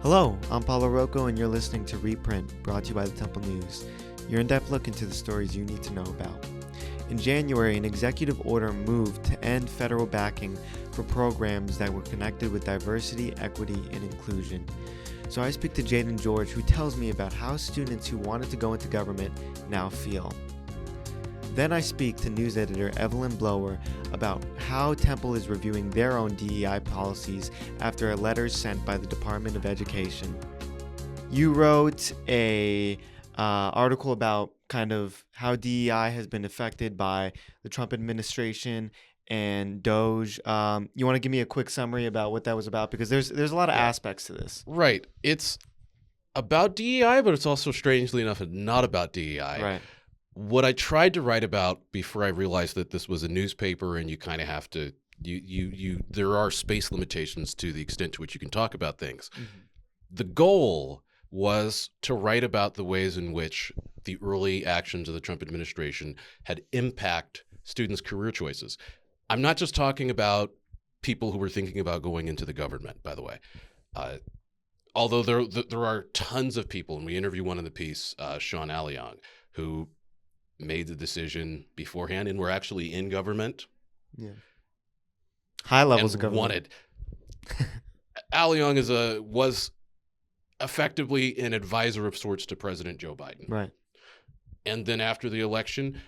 Hello, I'm Paulo Rocco, and you're listening to RePrint, brought to you by the Temple News, your in-depth look into the stories you need to know about. In January, an executive order moved to end federal backing for programs that were connected with diversity, equity, and inclusion. So I speak to Jadon George, who tells me about how students who wanted to go into government now feel. Then I speak to news editor Evelyn Blower about how Temple is reviewing their own DEI policies after a letter sent by the Department of Education. You wrote a article about kind of how DEI has been affected by the Trump administration and DOGE. You want to give me a quick summary about what that was about? Because there's a lot of aspects to this. Right. It's about DEI, but it's also, strangely enough, not about DEI. Right. What I tried to write about before I realized that this was a newspaper and you kind of have to, there are space limitations to the extent to which you can talk about things. Mm-hmm. The goal was to write about the ways in which the early actions of the Trump administration had impacted students' career choices. I'm not just talking about people who were thinking about going into the government, by the way. Although there are tons of people, and we interview one in the piece, Sean Aliong, who made the decision beforehand and were actually in government. Yeah. High levels of government. Aliong was effectively an advisor of sorts to President Joe Biden. Right. And then after the election,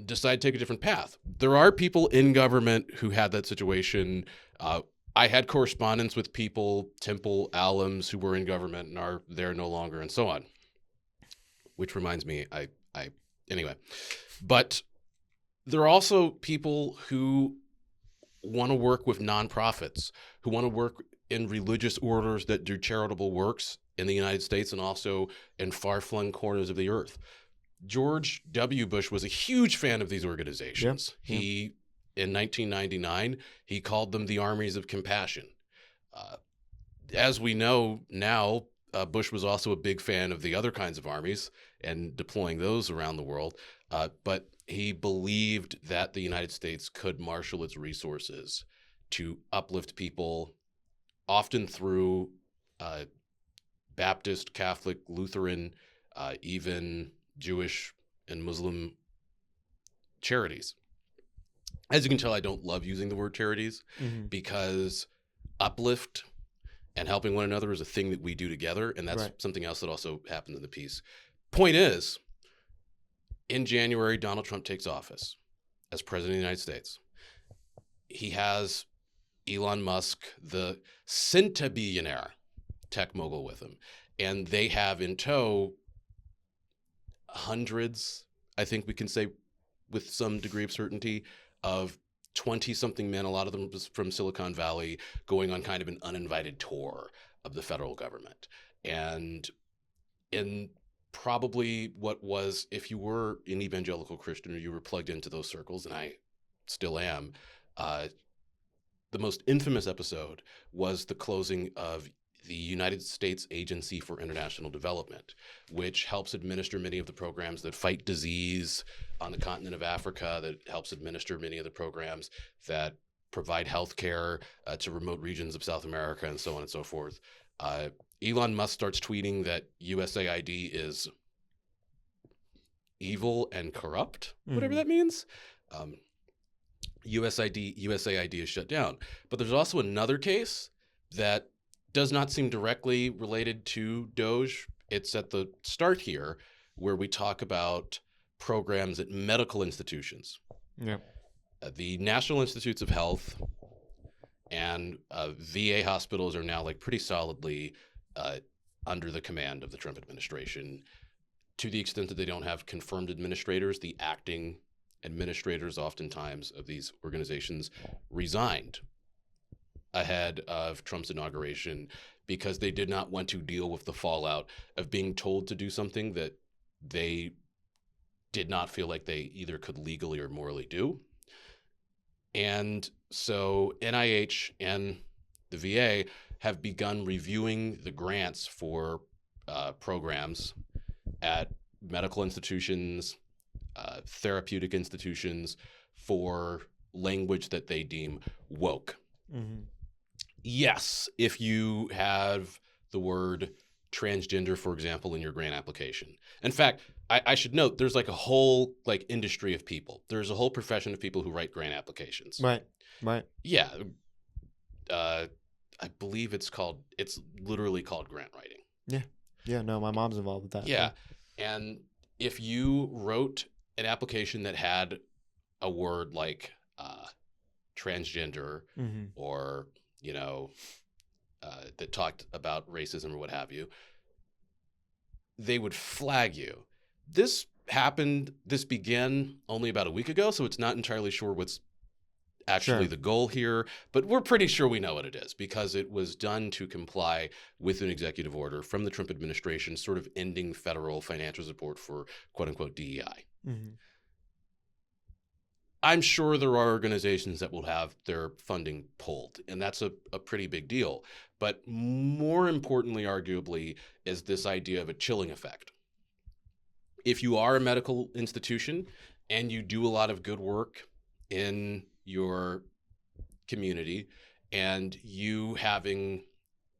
decided to take a different path. There are people in government who had that situation. I had correspondence with people, Temple alums who were in government and are there no longer, and so on. Which reminds me, anyway. But there are also people who want to work with nonprofits, who want to work in religious orders that do charitable works in the United States and also in far-flung corners of the earth. George W. Bush was a huge fan of these organizations. Yep. In 1999, he called them the armies of compassion. As we know now, Bush was also a big fan of the other kinds of armies and deploying those around the world. But he believed that the United States could marshal its resources to uplift people, often through Baptist, Catholic, Lutheran, even Jewish and Muslim charities. As you can tell, I don't love using the word charities because uplift and helping one another is a thing that we do together, and that's something else that also happened in the piece. Point is, in January, Donald Trump takes office as president of the United States. He has Elon Musk, the centibillionaire tech mogul, with him, and they have in tow hundreds, I think we can say with some degree of certainty, of 20-something men, a lot of them from Silicon Valley, going on kind of an uninvited tour of the federal government. And in probably what was, if you were an evangelical Christian or you were plugged into those circles, and I still am, the most infamous episode was the closing of the United States Agency for International Development, which helps administer many of the programs that fight disease on the continent of Africa, that helps administer many of the programs that provide health care to remote regions of South America, and so on and so forth. Elon Musk starts tweeting that USAID is evil and corrupt, whatever that means. USAID is shut down. But there's also another case that does not seem directly related to DOGE. It's at the start here where we talk about programs at medical institutions. Yeah. The National Institutes of Health and VA hospitals are now like pretty solidly under the command of the Trump administration, to the extent that they don't have confirmed administrators. The acting administrators oftentimes of these organizations resigned ahead of Trump's inauguration because they did not want to deal with the fallout of being told to do something that they did not feel like they either could legally or morally do. And so NIH and the VA have begun reviewing the grants for programs at medical institutions, therapeutic institutions, for language that they deem woke. Mm-hmm. Yes, if you have the word transgender, for example, in your grant application. In fact, I should note there's like a whole like industry of people. There's a whole profession of people who write grant applications. Right. Right. Yeah. I believe it's literally called grant writing. Yeah. Yeah. No, my mom's involved with that. Yeah. And if you wrote an application that had a word like transgender Mm-hmm. or, that talked about racism or what have you, they would flag you. This began only about a week ago, so it's not entirely sure what's actually the goal here, but we're pretty sure we know what it is because it was done to comply with an executive order from the Trump administration sort of ending federal financial support for quote-unquote DEI. Mm-hmm. I'm sure there are organizations that will have their funding pulled, and that's a pretty big deal. But more importantly, arguably, is this idea of a chilling effect. If you are a medical institution and you do a lot of good work in your community and you having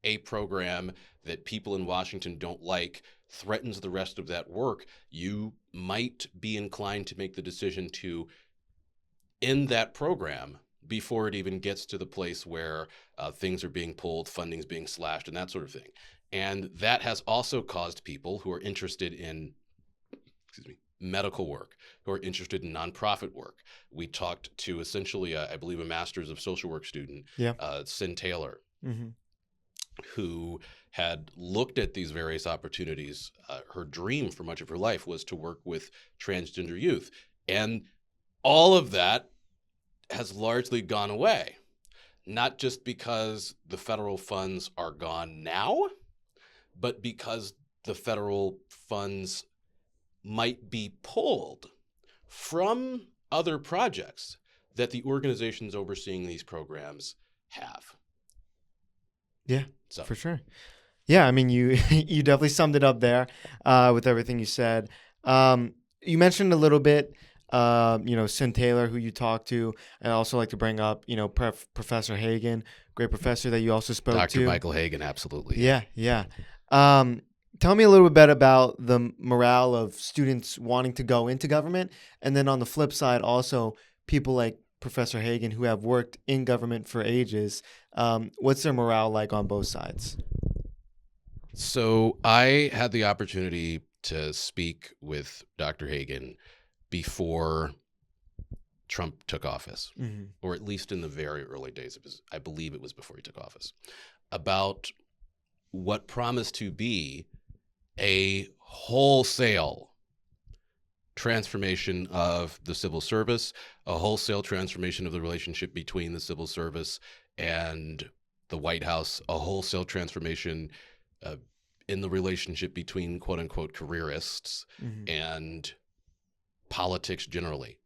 a program that people in Washington don't like threatens the rest of that work, you might be inclined to make the decision to end that program before it even gets to the place where things are being pulled, funding's being slashed, and that sort of thing. And that has also caused people who are interested in medical work, who are interested in nonprofit work. We talked to essentially, I believe, a master's of social work student, Sin Taylor, Mm-hmm. who had looked at these various opportunities. Her dream for much of her life was to work with transgender youth. And all of that has largely gone away, not just because the federal funds are gone now, but because the federal funds might be pulled from other projects that the organizations overseeing these programs have. Yeah, so. For sure. Yeah, I mean, you you definitely summed it up there with everything you said. You mentioned a little bit, Sin Taylor, who you talked to. I also like to bring up, Professor Hagen, great professor that you also spoke to. Dr. Michael Hagen, absolutely. Yeah. Tell me a little bit about the morale of students wanting to go into government. And then on the flip side, also people like Professor Hagen who have worked in government for ages. What's their morale like on both sides? So I had the opportunity to speak with Dr. Hagen before Trump took office, or at least in the very early days of I believe it was before he took office, about what promised to be a wholesale transformation of the civil service, a wholesale transformation of the relationship between the civil service and the White House, a wholesale transformation in the relationship between quote unquote careerists and politics generally.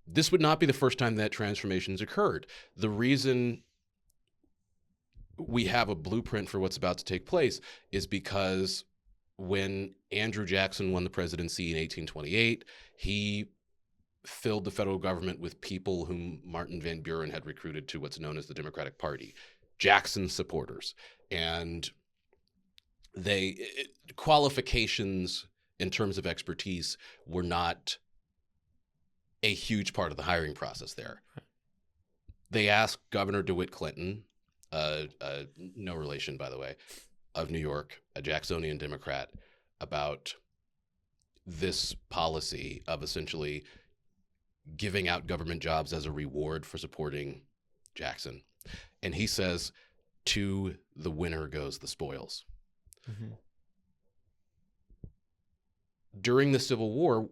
This would not be the first time that transformation's occurred. The reason we have a blueprint for what's about to take place is because when Andrew Jackson won the presidency in 1828, he filled the federal government with people whom Martin Van Buren had recruited to what's known as the Democratic Party, Jackson supporters. And qualifications in terms of expertise were not a huge part of the hiring process there. They asked Governor DeWitt Clinton, no relation, by the way, of New York, a Jacksonian Democrat, about this policy of essentially giving out government jobs as a reward for supporting Jackson. And he says, to the winner goes the spoils. During the Civil War,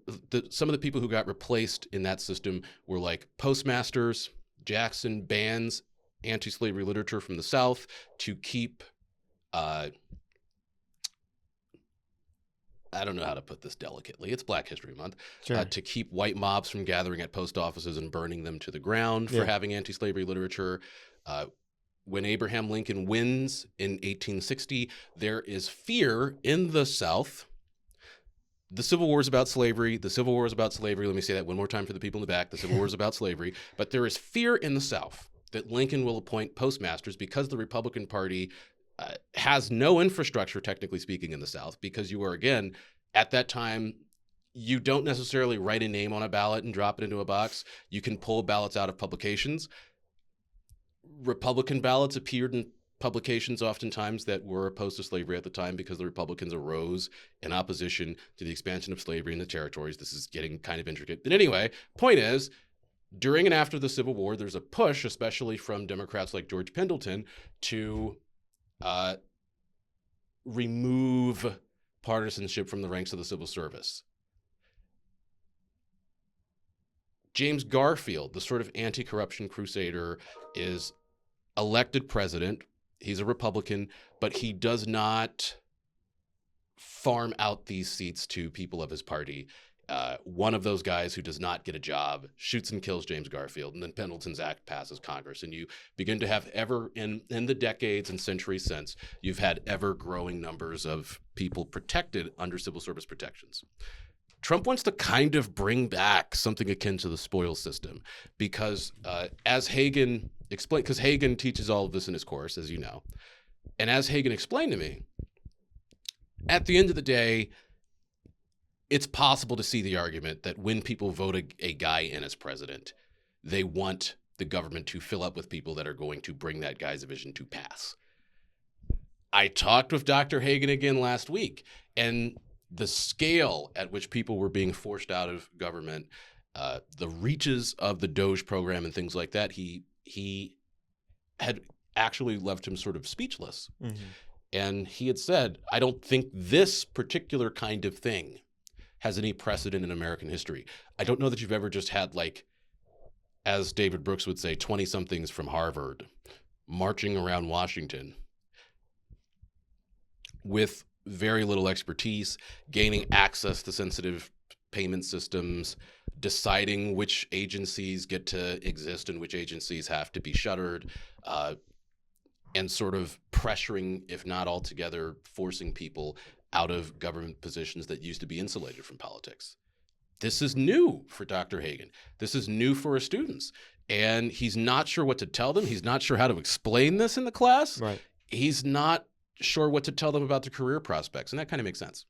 some of the people who got replaced in that system were like postmasters. Jackson bans anti-slavery literature from the South to keep, I don't know how to put this delicately, it's Black History Month, to keep white mobs from gathering at post offices and burning them to the ground for having anti-slavery literature. When Abraham Lincoln wins in 1860, there is fear in the South. The Civil War is about slavery. The Civil War is about slavery. Let me say that one more time for the people in the back. The Civil War is about slavery. But there is fear in the South that Lincoln will appoint postmasters because the Republican Party has no infrastructure, technically speaking, in the South, because you are, again, at that time, you don't necessarily write a name on a ballot and drop it into a box. You can pull ballots out of publications. Republican ballots appeared in publications oftentimes that were opposed to slavery at the time because the Republicans arose in opposition to the expansion of slavery in the territories. This is getting kind of intricate. But anyway, point is, during and after the Civil War, there's a push, especially from Democrats like George Pendleton, to remove partisanship from the ranks of the civil service. James Garfield, the sort of anti-corruption crusader, is elected president. He's a Republican, but he does not farm out these seats to people of his party. One of those guys who does not get a job shoots and kills James Garfield, and then Pendleton's Act passes Congress, and you begin to have in the decades and centuries since, you've had ever-growing numbers of people protected under civil service protections. Trump wants to kind of bring back something akin to the spoils system because as Hagen explained, because Hagen teaches all of this in his course, as you know, and as Hagen explained to me, at the end of the day, it's possible to see the argument that when people vote a guy in as president, they want the government to fill up with people that are going to bring that guy's vision to pass. I talked with Dr. Hagen again last week, and the scale at which people were being forced out of government, the reaches of the Doge program and things like that, he had actually left him sort of speechless. Mm-hmm. And he had said, I don't think this particular kind of thing has any precedent in American history. I don't know that you've ever just had, like, as David Brooks would say, 20-somethings from Harvard marching around Washington with very little expertise, gaining access to sensitive payment systems, deciding which agencies get to exist and which agencies have to be shuttered, and sort of pressuring, if not altogether, forcing people out of government positions that used to be insulated from politics. This is new for Dr. Hagen. This is new for his students. And he's not sure what to tell them. He's not sure how to explain this in the class. Right. He's not sure what to tell them about their career prospects. And that kind of makes sense.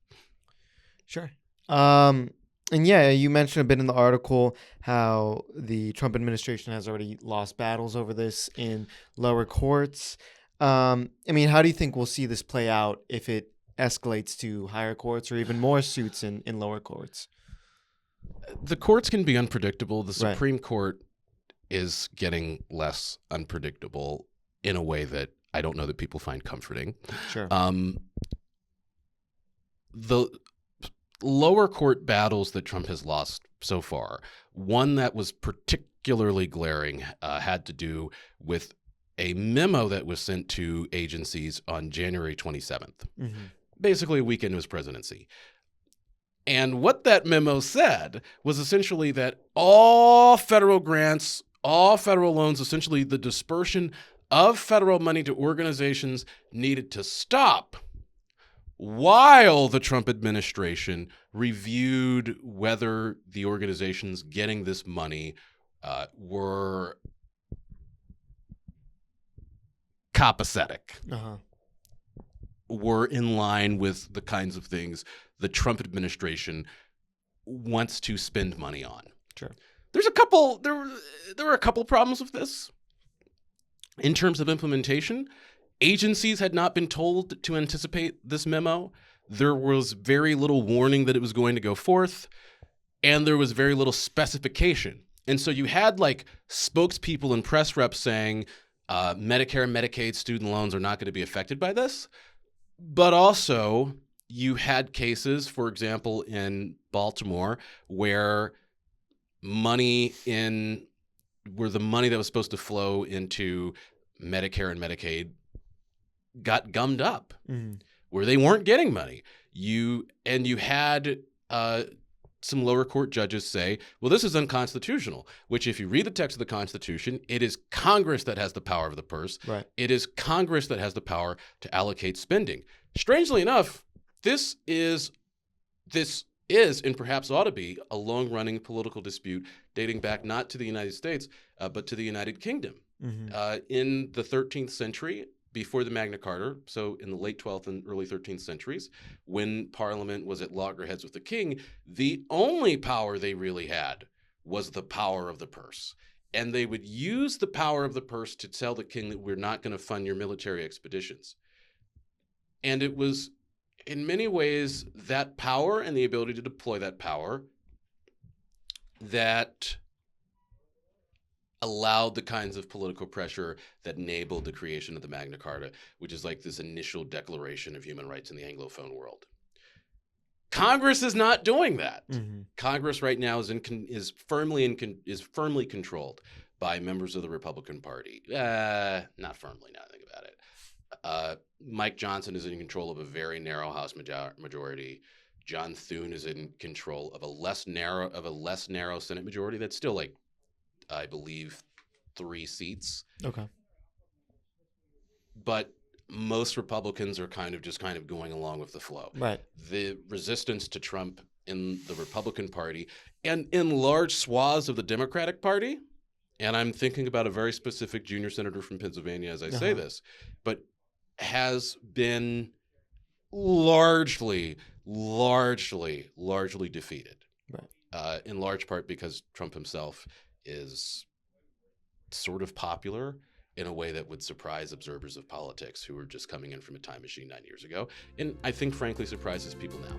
Sure. And yeah, you mentioned a bit in the article how the Trump administration has already lost battles over this in lower courts. I mean, how do you think we'll see this play out if it escalates to higher courts or even more suits in lower courts? The courts can be unpredictable. The Right. Supreme Court is getting less unpredictable in a way that I don't know that people find comforting. Sure. The lower court battles that Trump has lost so far, one that was particularly glaring had to do with a memo that was sent to agencies on January 27th, basically a week into his presidency. And what that memo said was essentially that all federal grants, all federal loans, essentially the dispersion of federal money to organizations needed to stop while the Trump administration reviewed whether the organizations getting this money were copacetic, were in line with the kinds of things the Trump administration wants to spend money on. Sure. There were a couple problems with this. In terms of implementation, agencies had not been told to anticipate this memo. There was very little warning that it was going to go forth, and there was very little specification. And so you had like spokespeople and press reps saying Medicare and Medicaid student loans are not going to be affected by this. But also you had cases, for example, in Baltimore, where the money that was supposed to flow into Medicare and Medicaid got gummed up, where they weren't getting money. You had some lower court judges say, well, this is unconstitutional, which if you read the text of the Constitution, it is Congress that has the power of the purse. Right. It is Congress that has the power to allocate spending. Strangely enough, this is and perhaps ought to be a long-running political dispute dating back not to the United States, but to the United Kingdom. In the 13th century, before the Magna Carta, so in the late 12th and early 13th centuries, when Parliament was at loggerheads with the king, the only power they really had was the power of the purse. And they would use the power of the purse to tell the king that we're not going to fund your military expeditions. And it was, in many ways, that power and the ability to deploy that power that allowed the kinds of political pressure that enabled the creation of the Magna Carta, which is like this initial declaration of human rights in the Anglophone world. Congress is not doing that. Mm-hmm. Congress right now is firmly controlled by members of the Republican Party. Not firmly, now I think about it. Mike Johnson is in control of a very narrow House majority. John Thune is in control of a less narrow Senate majority. That's still like, I believe, 3 seats. Okay. But most Republicans are kind of going along with the flow. Right. The resistance to Trump in the Republican Party and in large swaths of the Democratic Party, and I'm thinking about a very specific junior senator from Pennsylvania as I say this, but has been largely defeated. Right. In large part because Trump himself is sort of popular in a way that would surprise observers of politics who were just coming in from a time machine 9 years ago, and I think frankly surprises people now.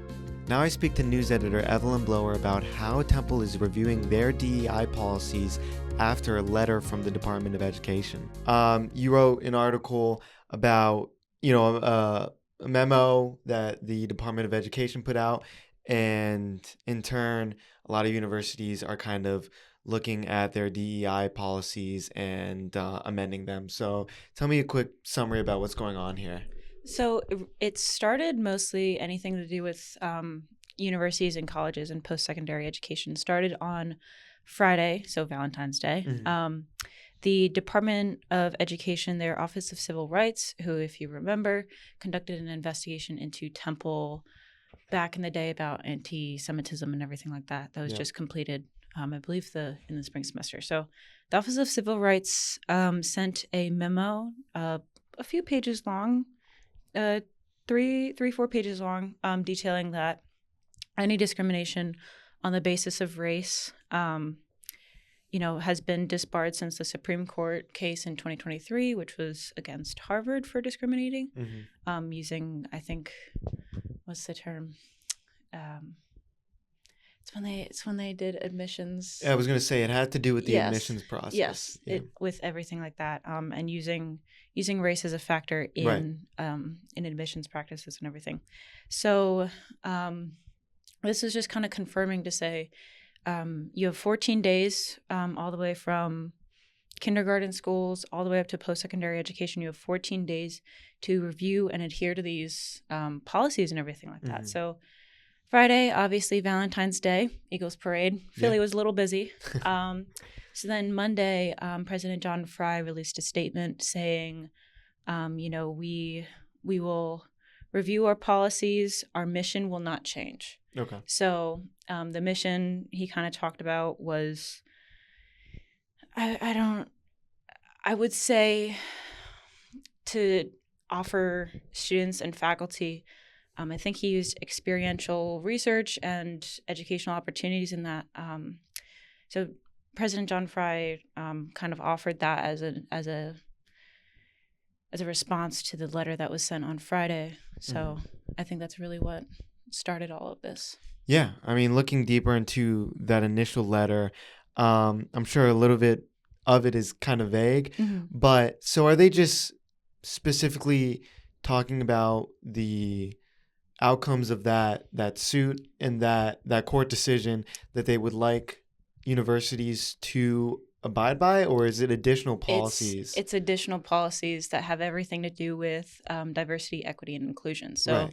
Now I speak to news editor Evelyn Blower about how Temple is reviewing their DEI policies after a letter from the Department of Education. You wrote an article about, a memo that the Department of Education put out, and in turn, a lot of universities are kind of looking at their DEI policies and amending them. So tell me a quick summary about what's going on here. So it started mostly anything to do with universities and colleges and post-secondary education. Started on Friday, so Valentine's Day. Mm-hmm. The Department of Education, their Office of Civil Rights, who, if you remember, conducted an investigation into Temple back in the day about anti-Semitism and everything like that. That was just completed, I believe, in the spring semester. So the Office of Civil Rights sent a memo, a few pages long, 4 pages long, detailing that any discrimination on the basis of race, has been disbarred since the Supreme Court case in 2023, which was against Harvard for discriminating, using, I think, what's the term? It's when they did admissions. I was going to say it had to do with the admissions process. Yes, with everything like that, and using race as a factor in admissions practices and everything. So this is just kind of confirming to say you have 14 days all the way from kindergarten schools all the way up to post-secondary education. You have 14 days to review and adhere to these policies and everything like that. So Friday, obviously Valentine's Day, Eagles Parade. Philly was a little busy. So then Monday, President John Fry released a statement saying, we will review our policies. Our mission will not change. Okay. So the mission he kind of talked about was, I would say, to offer students and faculty, I think he used experiential research and educational opportunities in that. So President John Fry kind of offered that as a response to the letter that was sent on Friday. So I think that's really what started all of this. Yeah, I mean, looking deeper into that initial letter, I'm sure a little bit of it is kind of vague, but so are they just specifically talking about the outcomes of that suit and that court decision that they would like universities to abide by, or is it additional policies? It's additional policies that have everything to do with diversity, equity, and inclusion. So,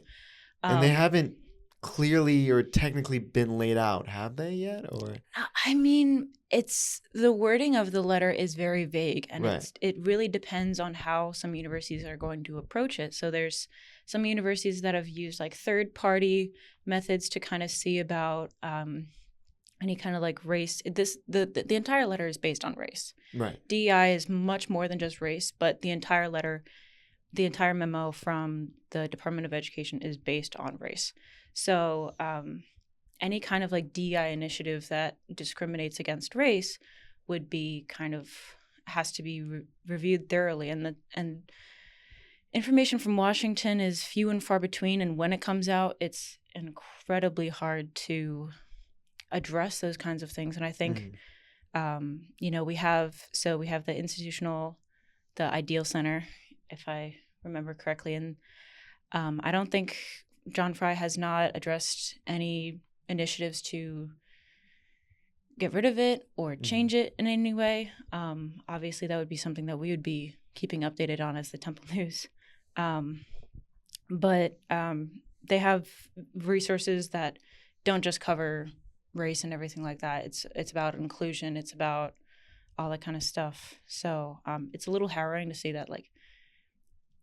and they haven't clearly or technically been laid out, have they yet? Or I mean, it's the wording of the letter is very vague, and it really depends on how some universities are going to approach it. So there's some universities that have used like third-party methods to kind of see about any kind of like race. The entire letter is based on race. Right. DEI is much more than just race, but the entire letter the entire memo from the Department of Education is based on race. So any kind of like DEI initiative that discriminates against race would be has to be reviewed thoroughly. And information from Washington is few and far between. And when it comes out, it's incredibly hard to address those kinds of things. And I think, we have the Ideal Center, if I remember correctly. And I don't think John Fry has not addressed any initiatives to get rid of it or change it in any way. Obviously, that would be something that we would be keeping updated on as the Temple News. But they have resources that don't just cover race and everything like that. It's about inclusion. It's about all that kind of stuff. So it's a little harrowing to see that like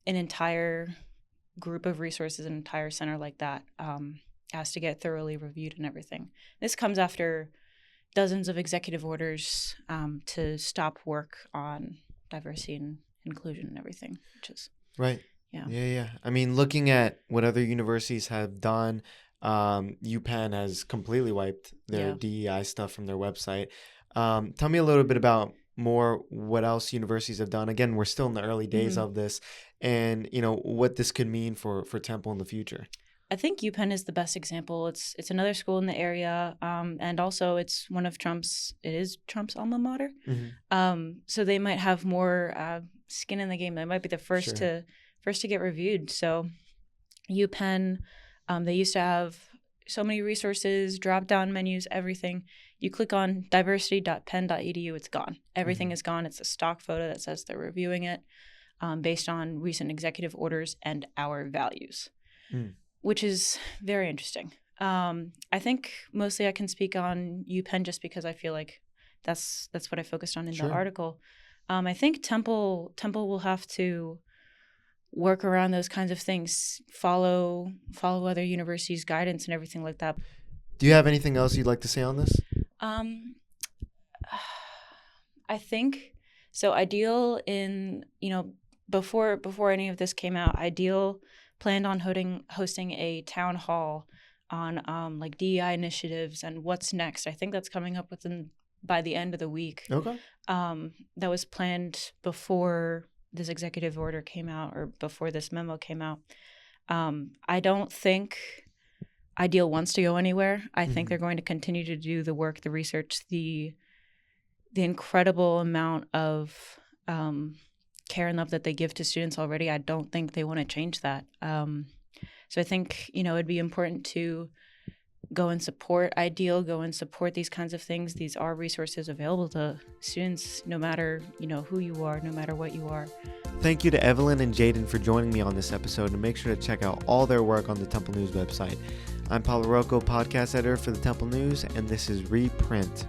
an entire group of resources, an entire center like that has to get thoroughly reviewed and everything. This comes after dozens of executive orders to stop work on diversity and inclusion and everything, which is right. Yeah. I mean, looking at what other universities have done, UPenn has completely wiped their DEI stuff from their website. Tell me a little bit about more what else universities have done. Again, we're still in the early days of this, and what this could mean for Temple in the future. I think UPenn is the best example. It's another school in the area, and also it's one of Trump's alma mater. So they might have more skin in the game. They might be the first to get reviewed. So UPenn, they used to have so many resources, drop-down menus, everything. You click on diversity.penn.edu, it's gone. Everything is gone. It's a stock photo that says they're reviewing it based on recent executive orders and our values, which is very interesting. I think mostly I can speak on UPenn just because I feel like that's what I focused on in the article. I think Temple will have to work around those kinds of things, follow other universities' guidance and everything like that. Do you have anything else you'd like to say on this? I think so. Ideal before any of this came out, Ideal planned on hosting a town hall on like DEI initiatives and what's next. I think that's coming up by the end of the week. Okay. That was planned before this executive order came out or before this memo came out. I don't think Ideal wants to go anywhere. I think they're going to continue to do the work, the research, the incredible amount of care and love that they give to students already. I don't think they want to change that. So I think, it'd be important to go and support Ideal, go and support these kinds of things. These are resources available to students, no matter, who you are, no matter what you are. Thank you to Evelyn and Jadon for joining me on this episode, and make sure to check out all their work on the Temple News website. I'm Paulo Rocco, podcast editor for the Temple News, and this is RePrint.